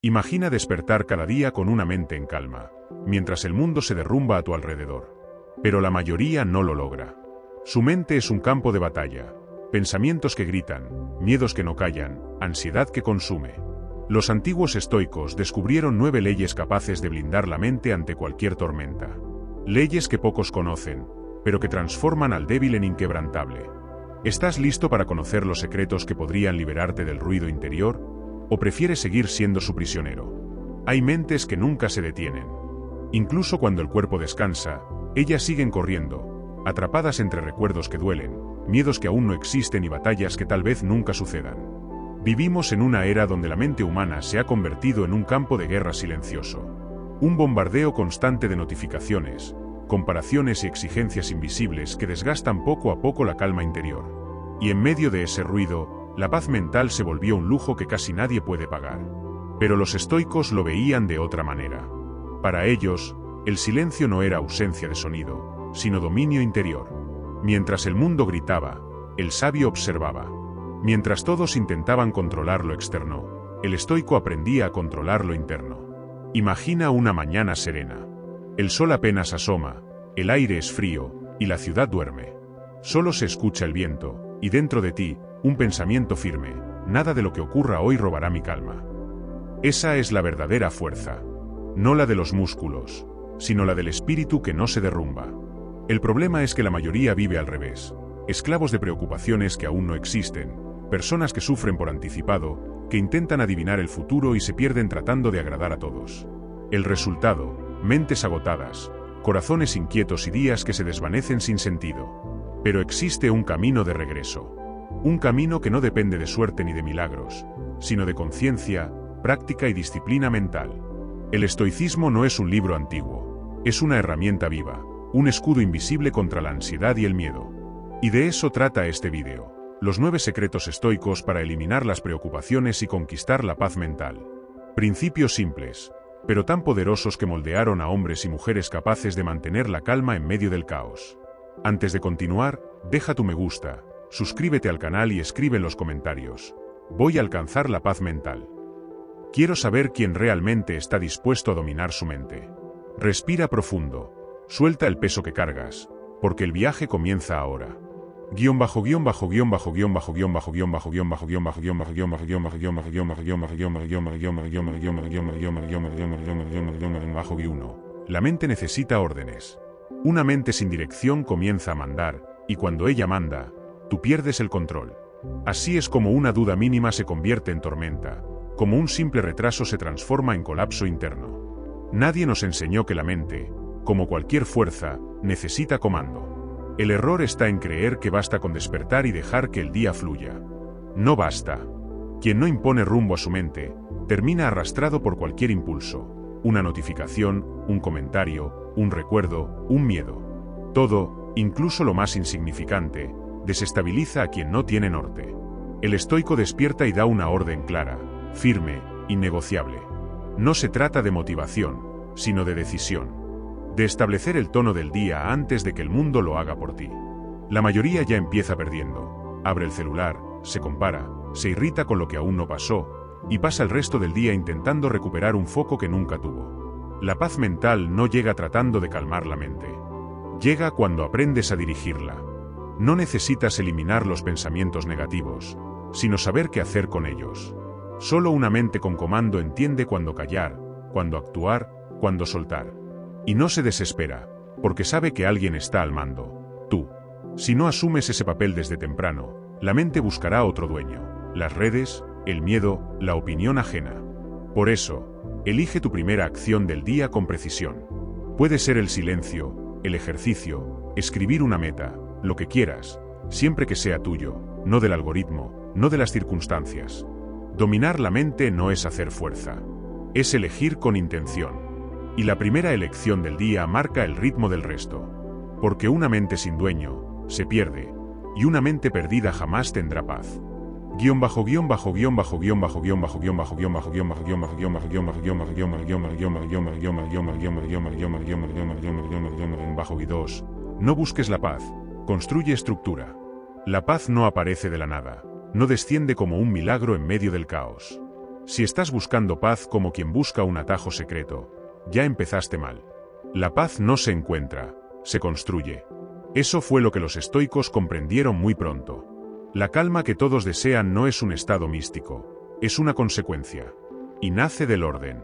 Imagina despertar cada día con una mente en calma, mientras el mundo se derrumba a tu alrededor. Pero la mayoría no lo logra. Su mente es un campo de batalla, pensamientos que gritan, miedos que no callan, ansiedad que consume. Los antiguos estoicos descubrieron 9 leyes capaces de blindar la mente ante cualquier tormenta. Leyes que pocos conocen, pero que transforman al débil en inquebrantable. ¿Estás listo para conocer los secretos que podrían liberarte del ruido interior? ¿O prefieres seguir siendo su prisionero? Hay mentes que nunca se detienen. Incluso cuando el cuerpo descansa, ellas siguen corriendo, atrapadas entre recuerdos que duelen, miedos que aún no existen y batallas que tal vez nunca sucedan. Vivimos en una era donde la mente humana se ha convertido en un campo de guerra silencioso. Un bombardeo constante de notificaciones, comparaciones y exigencias invisibles que desgastan poco a poco la calma interior. Y en medio de ese ruido, la paz mental se volvió un lujo que casi nadie puede pagar. Pero los estoicos lo veían de otra manera. Para ellos, el silencio no era ausencia de sonido, sino dominio interior. Mientras el mundo gritaba, el sabio observaba. Mientras todos intentaban controlar lo externo, el estoico aprendía a controlar lo interno. Imagina una mañana serena. El sol apenas asoma, el aire es frío, y la ciudad duerme. Solo se escucha el viento, y dentro de ti, un pensamiento firme: nada de lo que ocurra hoy robará mi calma. Esa es la verdadera fuerza. No la de los músculos, sino la del espíritu que no se derrumba. El problema es que la mayoría vive al revés. Esclavos de preocupaciones que aún no existen, personas que sufren por anticipado, que intentan adivinar el futuro y se pierden tratando de agradar a todos. El resultado: mentes agotadas, corazones inquietos y días que se desvanecen sin sentido. Pero existe un camino de regreso. Un camino que no depende de suerte ni de milagros, sino de conciencia, práctica y disciplina mental. El estoicismo no es un libro antiguo, es una herramienta viva, un escudo invisible contra la ansiedad y el miedo. Y de eso trata este vídeo: los 9 secretos estoicos para eliminar las preocupaciones y conquistar la paz mental. Principios simples, pero tan poderosos que moldearon a hombres y mujeres capaces de mantener la calma en medio del caos. Antes de continuar, deja tu me gusta, suscríbete al canal y escribe en los comentarios: voy a alcanzar la paz mental. Quiero saber quién realmente está dispuesto a dominar su mente. Respira profundo, suelta el peso que cargas, porque el viaje comienza ahora. La mente necesita órdenes. Una mente sin dirección comienza a mandar, y cuando ella manda, tú pierdes el control. Así es como una duda mínima se convierte en tormenta, como un simple retraso se transforma en colapso interno. Nadie nos enseñó que la mente, como cualquier fuerza, necesita comando. El error está en creer que basta con despertar y dejar que el día fluya. No basta. Quien no impone rumbo a su mente, termina arrastrado por cualquier impulso: una notificación, un comentario, un recuerdo, un miedo. Todo, incluso lo más insignificante, desestabiliza a quien no tiene norte. El estoico despierta y da una orden clara, firme, innegociable. No se trata de motivación, sino de decisión. De establecer el tono del día antes de que el mundo lo haga por ti. La mayoría ya empieza perdiendo. Abre el celular, se compara, se irrita con lo que aún no pasó, y pasa el resto del día intentando recuperar un foco que nunca tuvo. La paz mental no llega tratando de calmar la mente. Llega cuando aprendes a dirigirla. No necesitas eliminar los pensamientos negativos, sino saber qué hacer con ellos. Solo una mente con comando entiende cuándo callar, cuándo actuar, cuándo soltar. Y no se desespera, porque sabe que alguien está al mando: tú. Si no asumes ese papel desde temprano, la mente buscará otro dueño: las redes, el miedo, la opinión ajena. Por eso, elige tu primera acción del día con precisión. Puede ser el silencio, el ejercicio, escribir una meta, lo que quieras, siempre que sea tuyo, no del algoritmo, no de las circunstancias. Dominar la mente no es hacer fuerza, es elegir con intención. Y la primera elección del día marca el ritmo del resto. Porque una mente sin dueño se pierde, y una mente perdida jamás tendrá paz. No busques la paz, construye estructura. La paz no aparece de la nada, no desciende como un milagro en medio del caos. Si estás buscando paz como quien busca un atajo secreto, ya empezaste mal. La paz no se encuentra, se construye. Eso fue lo que los estoicos comprendieron muy pronto. La calma que todos desean no es un estado místico, es una consecuencia. Y nace del orden.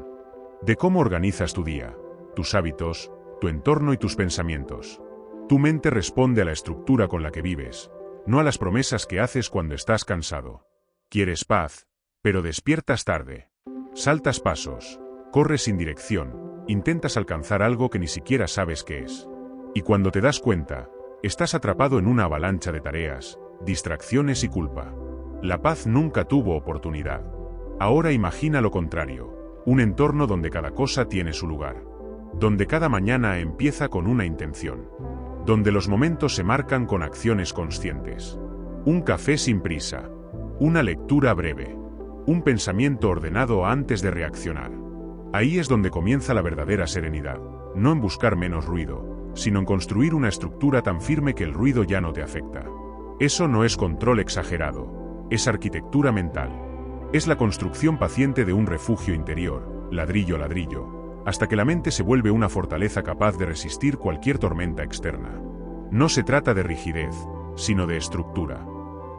De cómo organizas tu día, tus hábitos, tu entorno y tus pensamientos. Tu mente responde a la estructura con la que vives, no a las promesas que haces cuando estás cansado. Quieres paz, pero despiertas tarde. Saltas pasos, corres sin dirección, intentas alcanzar algo que ni siquiera sabes qué es. Y cuando te das cuenta, estás atrapado en una avalancha de tareas, distracciones y culpa. La paz nunca tuvo oportunidad. Ahora imagina lo contrario, un entorno donde cada cosa tiene su lugar. Donde cada mañana empieza con una intención. Donde los momentos se marcan con acciones conscientes. Un café sin prisa. Una lectura breve. Un pensamiento ordenado antes de reaccionar. Ahí es donde comienza la verdadera serenidad, no en buscar menos ruido, sino en construir una estructura tan firme que el ruido ya no te afecta. Eso no es control exagerado, es arquitectura mental. Es la construcción paciente de un refugio interior, ladrillo a ladrillo, hasta que la mente se vuelve una fortaleza capaz de resistir cualquier tormenta externa. No se trata de rigidez, sino de estructura.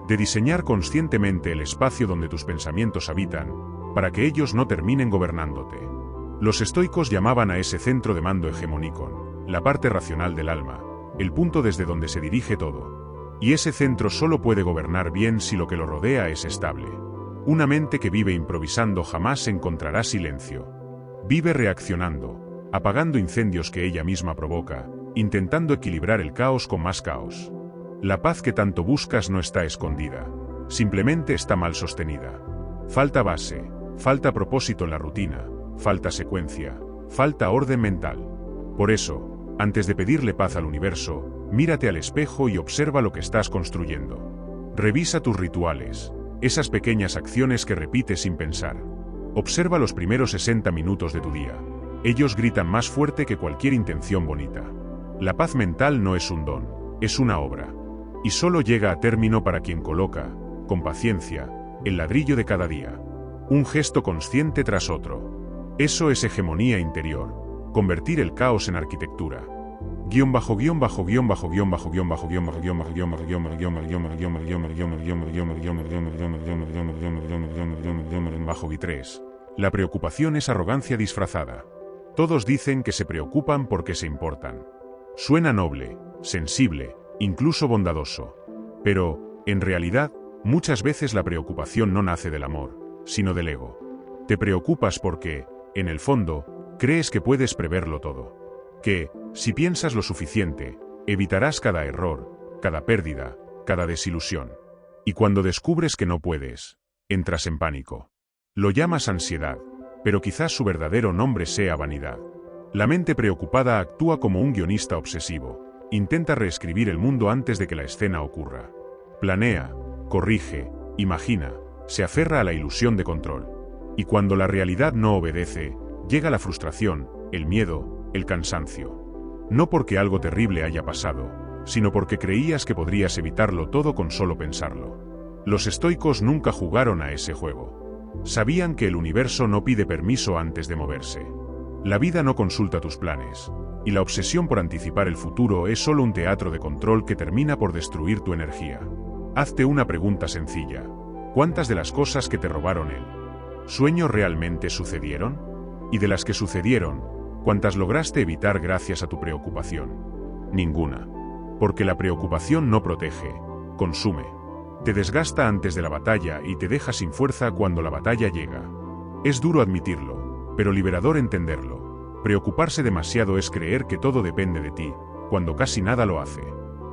De diseñar conscientemente el espacio donde tus pensamientos habitan, para que ellos no terminen gobernándote. Los estoicos llamaban a ese centro de mando hegemonikon, la parte racional del alma, el punto desde donde se dirige todo. Y ese centro solo puede gobernar bien si lo que lo rodea es estable. Una mente que vive improvisando jamás encontrará silencio. Vive reaccionando, apagando incendios que ella misma provoca, intentando equilibrar el caos con más caos. La paz que tanto buscas no está escondida, simplemente está mal sostenida. Falta base, falta propósito en la rutina, falta secuencia, falta orden mental. Por eso, antes de pedirle paz al universo, mírate al espejo y observa lo que estás construyendo. Revisa tus rituales, esas pequeñas acciones que repites sin pensar. Observa los primeros 60 minutos de tu día. Ellos gritan más fuerte que cualquier intención bonita. La paz mental no es un don, es una obra. Y solo llega a término para quien coloca, con paciencia, el ladrillo de cada día. Un gesto consciente tras otro. Eso es hegemonía interior. Convertir el caos en arquitectura. La preocupación es arrogancia disfrazada. Todos dicen que se preocupan porque se importan. Suena noble, sensible, incluso bondadoso. Pero, en realidad, muchas veces la preocupación no nace del amor, sino del ego. Te preocupas porque, en el fondo, crees que puedes preverlo todo. Que, si piensas lo suficiente, evitarás cada error, cada pérdida, cada desilusión. Y cuando descubres que no puedes, entras en pánico. Lo llamas ansiedad, pero quizás su verdadero nombre sea vanidad. La mente preocupada actúa como un guionista obsesivo. Intenta reescribir el mundo antes de que la escena ocurra. Planea, corrige, imagina, se aferra a la ilusión de control. Y cuando la realidad no obedece, llega la frustración, el miedo, el cansancio. No porque algo terrible haya pasado, sino porque creías que podrías evitarlo todo con solo pensarlo. Los estoicos nunca jugaron a ese juego. Sabían que el universo no pide permiso antes de moverse. La vida no consulta tus planes, y la obsesión por anticipar el futuro es solo un teatro de control que termina por destruir tu energía. Hazte una pregunta sencilla. ¿Cuántas de las cosas que te robaron el sueño realmente sucedieron? Y de las que sucedieron, ¿cuántas lograste evitar gracias a tu preocupación? Ninguna. Porque la preocupación no protege, consume. Te desgasta antes de la batalla y te deja sin fuerza cuando la batalla llega. Es duro admitirlo, pero liberador entenderlo. Preocuparse demasiado es creer que todo depende de ti, cuando casi nada lo hace.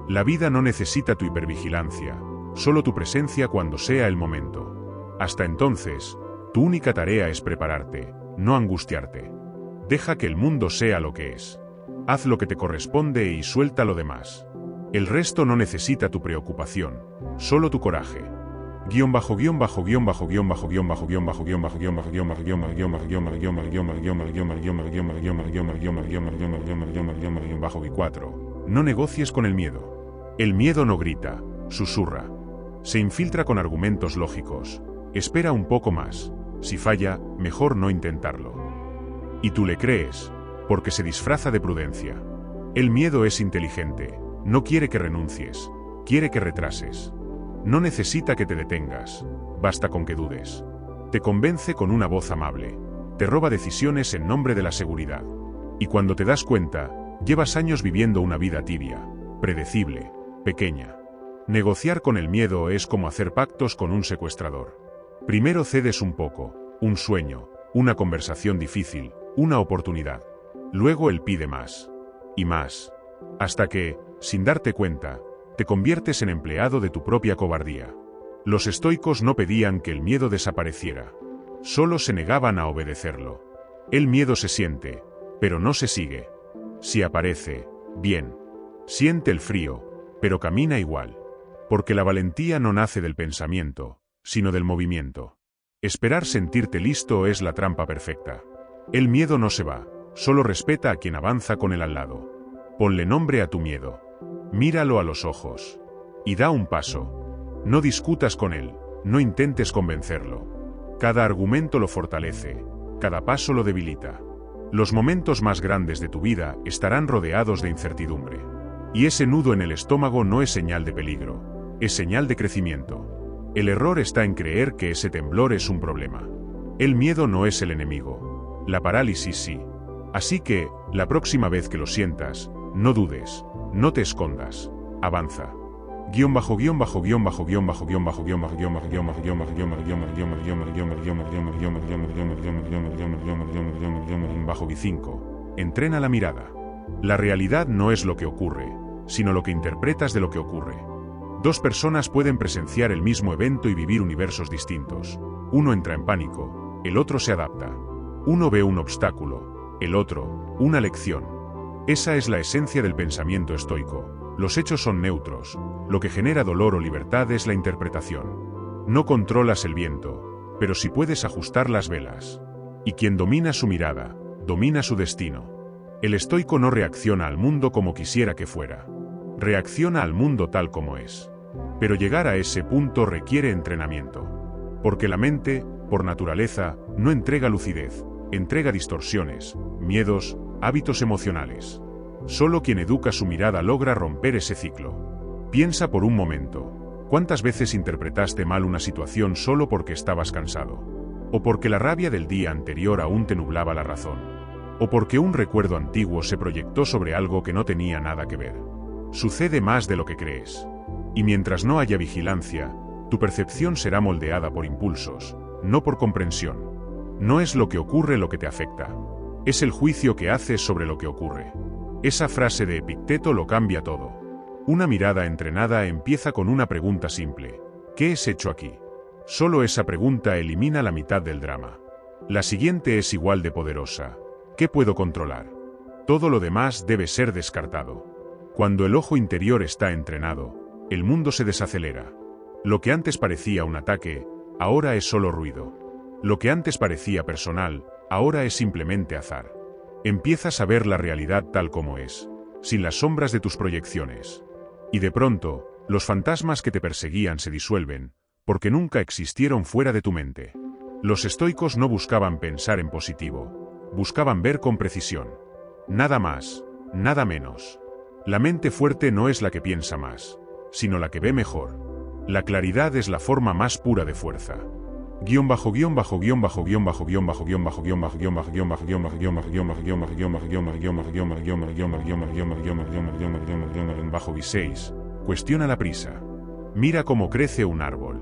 La vida no necesita tu hipervigilancia, solo tu presencia cuando sea el momento. Hasta entonces, tu única tarea es prepararte, no angustiarte. Deja que el mundo sea lo que es. Haz lo que te corresponde y suelta lo demás. El resto no necesita tu preocupación, solo tu coraje. No negocies con el miedo. El miedo no grita, susurra. Se infiltra con argumentos lógicos. Espera un poco más. Si falla, mejor no intentarlo. Y tú le crees, porque se disfraza de prudencia. El miedo es inteligente, no quiere que renuncies, quiere que retrases. No necesita que te detengas, basta con que dudes. Te convence con una voz amable, te roba decisiones en nombre de la seguridad. Y cuando te das cuenta, llevas años viviendo una vida tibia, predecible, pequeña. Negociar con el miedo es como hacer pactos con un secuestrador. Primero cedes un poco, un sueño, una conversación difícil, una oportunidad. Luego él pide más. Y más. Hasta que, sin darte cuenta, te conviertes en empleado de tu propia cobardía. Los estoicos no pedían que el miedo desapareciera. Solo se negaban a obedecerlo. El miedo se siente, pero no se sigue. Si aparece, bien. Siente el frío, pero camina igual. Porque la valentía no nace del pensamiento, sino del movimiento. Esperar sentirte listo es la trampa perfecta. El miedo no se va, solo respeta a quien avanza con el al lado. Ponle nombre a tu miedo. Míralo a los ojos. Y da un paso. No discutas con él, no intentes convencerlo. Cada argumento lo fortalece, cada paso lo debilita. Los momentos más grandes de tu vida estarán rodeados de incertidumbre. Y ese nudo en el estómago no es señal de peligro, es señal de crecimiento. El error está en creer que ese temblor es un problema. El miedo no es el enemigo. La parálisis sí. Así que, la próxima vez que lo sientas, no dudes, no te escondas, avanza. -5. Entrena la mirada. La realidad no es lo que ocurre, sino lo que interpretas de lo que ocurre. Dos personas pueden presenciar el mismo evento y vivir universos distintos. Uno entra en pánico, el otro se adapta. Uno ve un obstáculo, el otro, una lección. Esa es la esencia del pensamiento estoico. Los hechos son neutros, lo que genera dolor o libertad es la interpretación. No controlas el viento, pero sí puedes ajustar las velas. Y quien domina su mirada, domina su destino. El estoico no reacciona al mundo como quisiera que fuera. Reacciona al mundo tal como es. Pero llegar a ese punto requiere entrenamiento. Porque la mente, por naturaleza, no entrega lucidez, entrega distorsiones, miedos, hábitos emocionales. Solo quien educa su mirada logra romper ese ciclo. Piensa por un momento, ¿cuántas veces interpretaste mal una situación solo porque estabas cansado? O porque la rabia del día anterior aún te nublaba la razón. O porque un recuerdo antiguo se proyectó sobre algo que no tenía nada que ver. Sucede más de lo que crees. Y mientras no haya vigilancia, tu percepción será moldeada por impulsos, no por comprensión. No es lo que ocurre lo que te afecta. Es el juicio que haces sobre lo que ocurre. Esa frase de Epicteto lo cambia todo. Una mirada entrenada empieza con una pregunta simple. ¿Qué es hecho aquí? Solo esa pregunta elimina la mitad del drama. La siguiente es igual de poderosa. ¿Qué puedo controlar? Todo lo demás debe ser descartado. Cuando el ojo interior está entrenado, el mundo se desacelera. Lo que antes parecía un ataque, ahora es solo ruido. Lo que antes parecía personal, ahora es simplemente azar. Empiezas a ver la realidad tal como es, sin las sombras de tus proyecciones. Y de pronto, los fantasmas que te perseguían se disuelven, porque nunca existieron fuera de tu mente. Los estoicos no buscaban pensar en positivo, buscaban ver con precisión. Nada más, nada menos. La mente fuerte no es la que piensa más, sino la que ve mejor. La claridad es la forma más pura de fuerza. -6. Cuestiona la prisa. Mira cómo crece un árbol.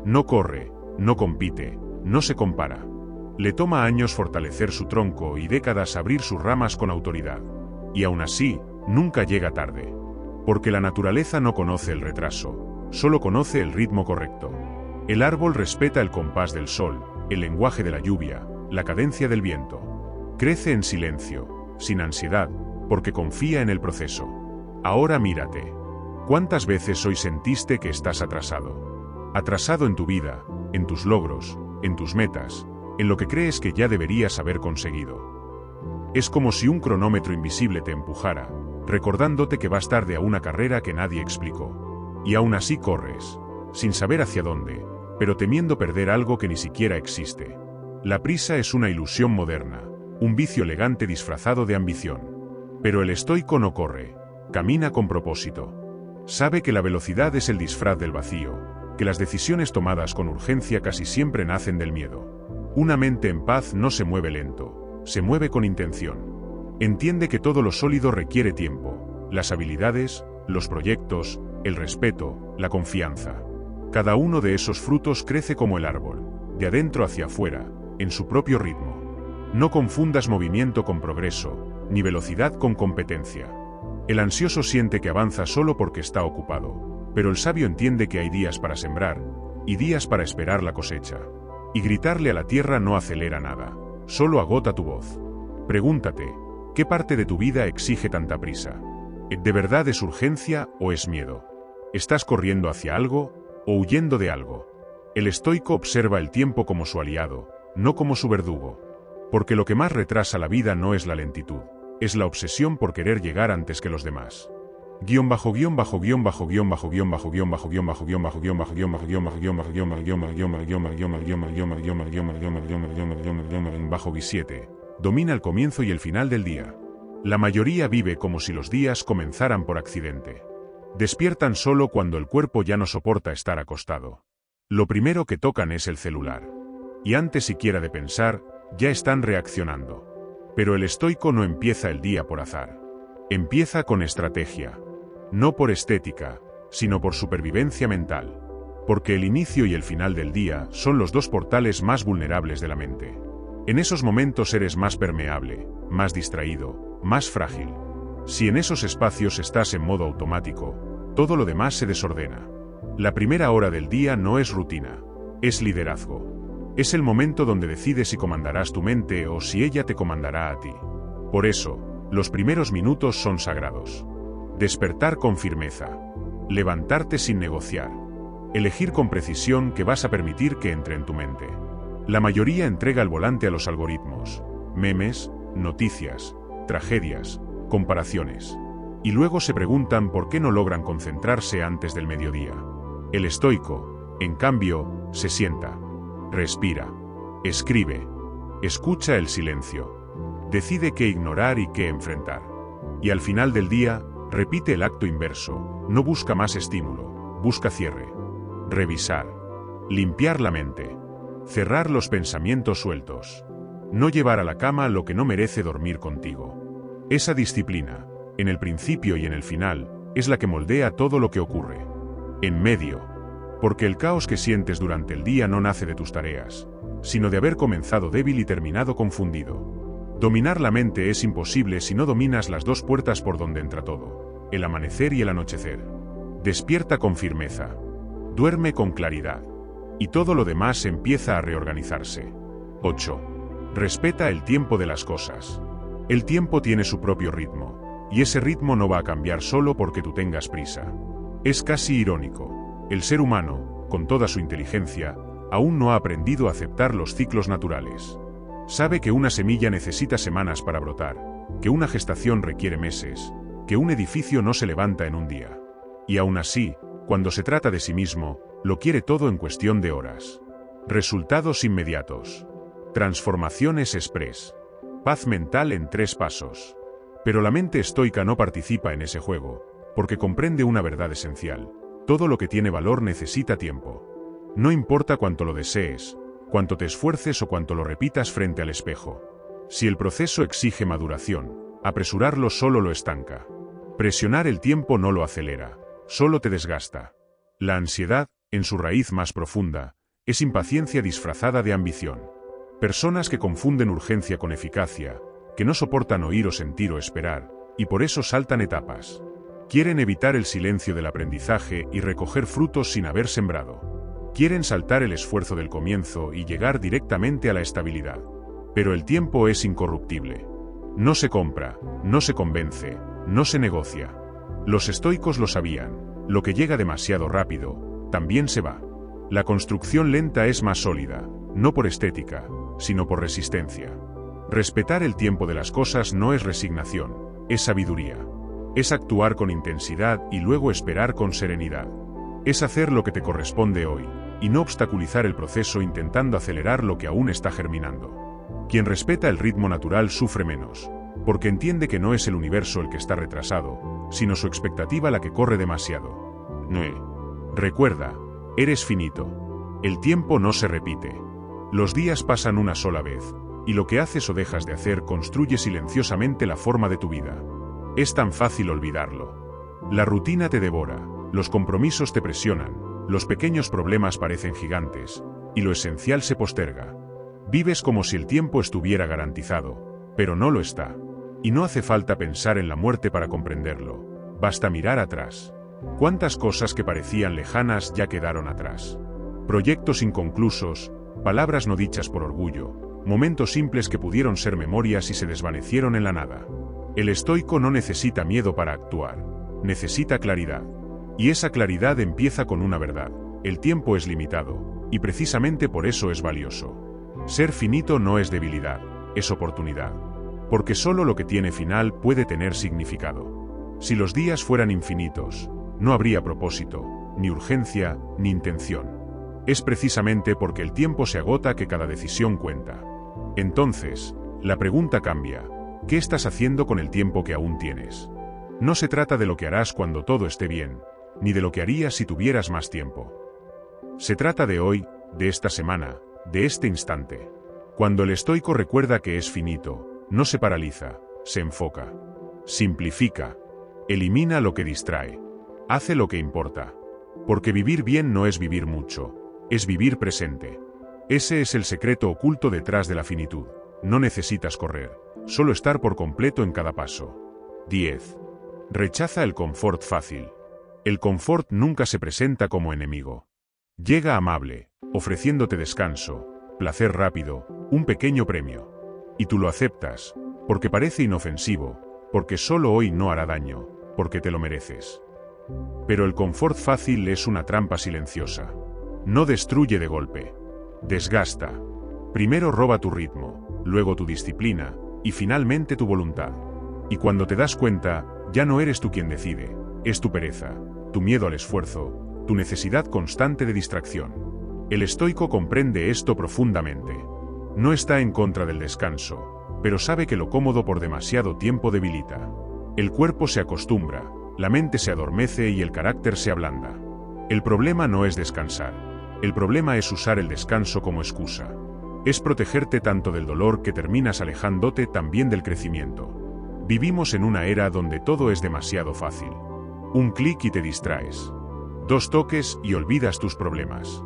No corre, no compite, no se compara. Le toma años fortalecer su tronco y décadas abrir sus ramas con autoridad. Y aún así, nunca llega tarde. Porque la naturaleza no conoce el retraso, solo conoce el ritmo correcto. El árbol respeta el compás del sol, el lenguaje de la lluvia, la cadencia del viento. Crece en silencio, sin ansiedad, porque confía en el proceso. Ahora mírate. ¿Cuántas veces hoy sentiste que estás atrasado? Atrasado en tu vida, en tus logros, en tus metas, en lo que crees que ya deberías haber conseguido. Es como si un cronómetro invisible te empujara, recordándote que vas tarde a una carrera que nadie explicó. Y aún así corres, sin saber hacia dónde, pero temiendo perder algo que ni siquiera existe. La prisa es una ilusión moderna, un vicio elegante disfrazado de ambición. Pero el estoico no corre, camina con propósito. Sabe que la velocidad es el disfraz del vacío, que las decisiones tomadas con urgencia casi siempre nacen del miedo. Una mente en paz no se mueve lento, se mueve con intención. Entiende que todo lo sólido requiere tiempo, las habilidades, los proyectos, el respeto, la confianza. Cada uno de esos frutos crece como el árbol, de adentro hacia afuera, en su propio ritmo. No confundas movimiento con progreso, ni velocidad con competencia. El ansioso siente que avanza solo porque está ocupado, pero el sabio entiende que hay días para sembrar, y días para esperar la cosecha. Y gritarle a la tierra no acelera nada, solo agota tu voz. Pregúntate, ¿qué parte de tu vida exige tanta prisa? ¿De verdad es urgencia o es miedo? ¿Estás corriendo hacia algo o huyendo de algo? El estoico observa el tiempo como su aliado, no como su verdugo. Porque lo que más retrasa la vida no es la lentitud, es la obsesión por querer llegar antes que los demás. -7. Domina el comienzo y el final del día. La mayoría vive como si los días comenzaran por accidente. Despiertan solo cuando el cuerpo ya no soporta estar acostado. Lo primero que tocan es el celular. Y antes siquiera de pensar, ya están reaccionando. Pero el estoico no empieza el día por azar. Empieza con estrategia. No por estética, sino por supervivencia mental. Porque el inicio y el final del día son los dos portales más vulnerables de la mente. En esos momentos eres más permeable, más distraído, más frágil. Si en esos espacios estás en modo automático, todo lo demás se desordena. La primera hora del día no es rutina, es liderazgo. Es el momento donde decides si comandarás tu mente o si ella te comandará a ti. Por eso, los primeros minutos son sagrados. Despertar con firmeza. Levantarte sin negociar. Elegir con precisión qué vas a permitir que entre en tu mente. La mayoría entrega el volante a los algoritmos, memes, noticias, tragedias, comparaciones. Y luego se preguntan por qué no logran concentrarse antes del mediodía. El estoico, en cambio, se sienta. Respira. Escribe. Escucha el silencio. Decide qué ignorar y qué enfrentar. Y al final del día, repite el acto inverso. No busca más estímulo, busca cierre. Revisar. Limpiar la mente. Cerrar los pensamientos sueltos. No llevar a la cama lo que no merece dormir contigo. Esa disciplina, en el principio y en el final, es la que moldea todo lo que ocurre. En medio. Porque el caos que sientes durante el día no nace de tus tareas, sino de haber comenzado débil y terminado confundido. Dominar la mente es imposible si no dominas las dos puertas por donde entra todo, el amanecer y el anochecer. Despierta con firmeza. Duerme con claridad. Y todo lo demás empieza a reorganizarse. 8. Respeta el tiempo de las cosas. El tiempo tiene su propio ritmo, y ese ritmo no va a cambiar solo porque tú tengas prisa. Es casi irónico. El ser humano, con toda su inteligencia, aún no ha aprendido a aceptar los ciclos naturales. Sabe que una semilla necesita semanas para brotar, que una gestación requiere meses, que un edificio no se levanta en un día. Y aún así, cuando se trata de sí mismo, lo quiere todo en cuestión de horas. Resultados inmediatos. Transformaciones express. Paz mental en 3 pasos. Pero la mente estoica no participa en ese juego, porque comprende una verdad esencial. Todo lo que tiene valor necesita tiempo. No importa cuánto lo desees, cuánto te esfuerces o cuánto lo repitas frente al espejo. Si el proceso exige maduración, apresurarlo solo lo estanca. Presionar el tiempo no lo acelera, solo te desgasta. La ansiedad, en su raíz más profunda, es impaciencia disfrazada de ambición. Personas que confunden urgencia con eficacia, que no soportan oír o sentir o esperar, y por eso saltan etapas. Quieren evitar el silencio del aprendizaje y recoger frutos sin haber sembrado. Quieren saltar el esfuerzo del comienzo y llegar directamente a la estabilidad. Pero el tiempo es incorruptible. No se compra, no se convence, no se negocia. Los estoicos lo sabían, lo que llega demasiado rápido, también se va. La construcción lenta es más sólida, no por estética, sino por resistencia. Respetar el tiempo de las cosas no es resignación, es sabiduría. Es actuar con intensidad y luego esperar con serenidad. Es hacer lo que te corresponde hoy, y no obstaculizar el proceso intentando acelerar lo que aún está germinando. Quien respeta el ritmo natural sufre menos, porque entiende que no es el universo el que está retrasado, sino su expectativa la que corre demasiado. Recuerda, eres finito. El tiempo no se repite. Los días pasan una sola vez, y lo que haces o dejas de hacer construye silenciosamente la forma de tu vida. Es tan fácil olvidarlo. La rutina te devora, los compromisos te presionan, los pequeños problemas parecen gigantes, y lo esencial se posterga. Vives como si el tiempo estuviera garantizado, pero no lo está. Y no hace falta pensar en la muerte para comprenderlo. Basta mirar atrás. ¿Cuántas cosas que parecían lejanas ya quedaron atrás? Proyectos inconclusos, palabras no dichas por orgullo, momentos simples que pudieron ser memorias y se desvanecieron en la nada. El estoico no necesita miedo para actuar, necesita claridad. Y esa claridad empieza con una verdad: el tiempo es limitado, y precisamente por eso es valioso. Ser finito no es debilidad, es oportunidad. Porque solo lo que tiene final puede tener significado. Si los días fueran infinitos, no habría propósito, ni urgencia, ni intención. Es precisamente porque el tiempo se agota que cada decisión cuenta. Entonces, la pregunta cambia: ¿qué estás haciendo con el tiempo que aún tienes? No se trata de lo que harás cuando todo esté bien, ni de lo que harías si tuvieras más tiempo. Se trata de hoy, de esta semana, de este instante. Cuando el estoico recuerda que es finito, no se paraliza, se enfoca. Simplifica. Elimina lo que distrae. Hace lo que importa. Porque vivir bien no es vivir mucho, es vivir presente. Ese es el secreto oculto detrás de la finitud. No necesitas correr, solo estar por completo en cada paso. 10. Rechaza el confort fácil. El confort nunca se presenta como enemigo. Llega amable, ofreciéndote descanso, placer rápido, un pequeño premio. Y tú lo aceptas, porque parece inofensivo, porque solo hoy no hará daño, porque te lo mereces. Pero el confort fácil es una trampa silenciosa. No destruye de golpe. Desgasta. Primero roba tu ritmo, luego tu disciplina, y finalmente tu voluntad. Y cuando te das cuenta, ya no eres tú quien decide, es tu pereza, tu miedo al esfuerzo, tu necesidad constante de distracción. El estoico comprende esto profundamente. No está en contra del descanso, pero sabe que lo cómodo por demasiado tiempo debilita. El cuerpo se acostumbra, la mente se adormece y el carácter se ablanda. El problema no es descansar. El problema es usar el descanso como excusa. Es protegerte tanto del dolor que terminas alejándote también del crecimiento. Vivimos en una era donde todo es demasiado fácil. Un clic y te distraes. 2 toques y olvidas tus problemas.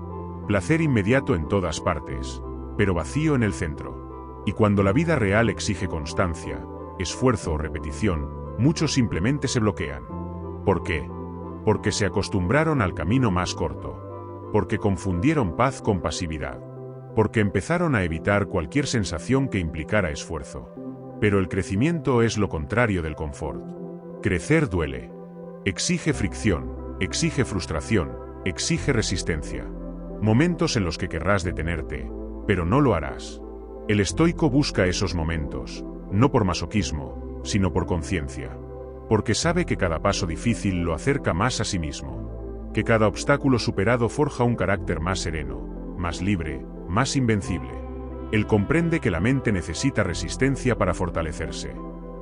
Placer inmediato en todas partes, pero vacío en el centro. Y cuando la vida real exige constancia, esfuerzo o repetición, muchos simplemente se bloquean. ¿Por qué? Porque se acostumbraron al camino más corto. Porque confundieron paz con pasividad. Porque empezaron a evitar cualquier sensación que implicara esfuerzo. Pero el crecimiento es lo contrario del confort. Crecer duele. Exige fricción, exige frustración, exige resistencia. Momentos en los que querrás detenerte, pero no lo harás. El estoico busca esos momentos, no por masoquismo, sino por conciencia. Porque sabe que cada paso difícil lo acerca más a sí mismo. Que cada obstáculo superado forja un carácter más sereno, más libre, más invencible. Él comprende que la mente necesita resistencia para fortalecerse.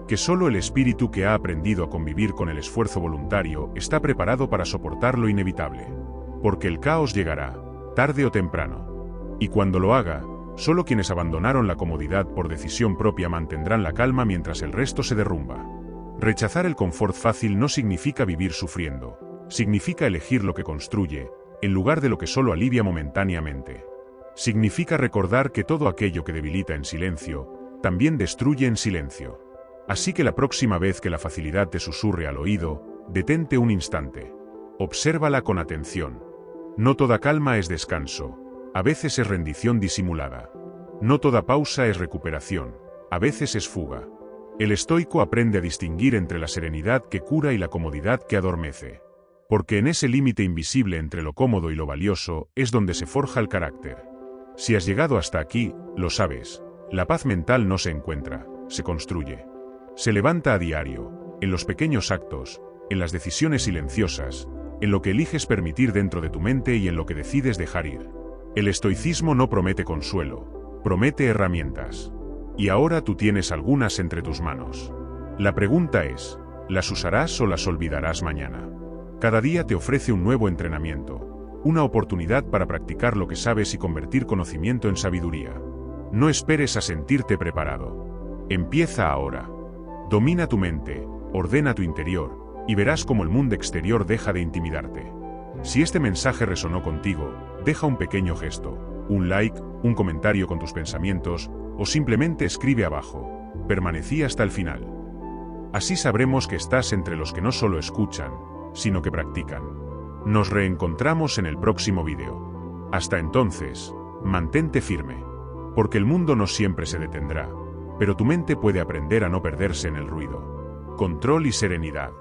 Que solo el espíritu que ha aprendido a convivir con el esfuerzo voluntario está preparado para soportar lo inevitable. Porque el caos llegará, tarde o temprano. Y cuando lo haga, solo quienes abandonaron la comodidad por decisión propia mantendrán la calma mientras el resto se derrumba. Rechazar el confort fácil no significa vivir sufriendo, significa elegir lo que construye, en lugar de lo que solo alivia momentáneamente. Significa recordar que todo aquello que debilita en silencio, también destruye en silencio. Así que la próxima vez que la facilidad te susurre al oído, detente un instante. Obsérvala con atención. No toda calma es descanso, a veces es rendición disimulada. No toda pausa es recuperación, a veces es fuga. El estoico aprende a distinguir entre la serenidad que cura y la comodidad que adormece. Porque en ese límite invisible entre lo cómodo y lo valioso es donde se forja el carácter. Si has llegado hasta aquí, lo sabes, la paz mental no se encuentra, se construye. Se levanta a diario, en los pequeños actos, en las decisiones silenciosas, en lo que eliges permitir dentro de tu mente y en lo que decides dejar ir. El estoicismo no promete consuelo, promete herramientas. Y ahora tú tienes algunas entre tus manos. La pregunta es, ¿las usarás o las olvidarás mañana? Cada día te ofrece un nuevo entrenamiento, una oportunidad para practicar lo que sabes y convertir conocimiento en sabiduría. No esperes a sentirte preparado. Empieza ahora. Domina tu mente, ordena tu interior, y verás cómo el mundo exterior deja de intimidarte. Si este mensaje resonó contigo, deja un pequeño gesto, un like, un comentario con tus pensamientos, o simplemente escribe abajo, permanecí hasta el final. Así sabremos que estás entre los que no solo escuchan, sino que practican. Nos reencontramos en el próximo vídeo. Hasta entonces, mantente firme, porque el mundo no siempre se detendrá, pero tu mente puede aprender a no perderse en el ruido. Control y serenidad.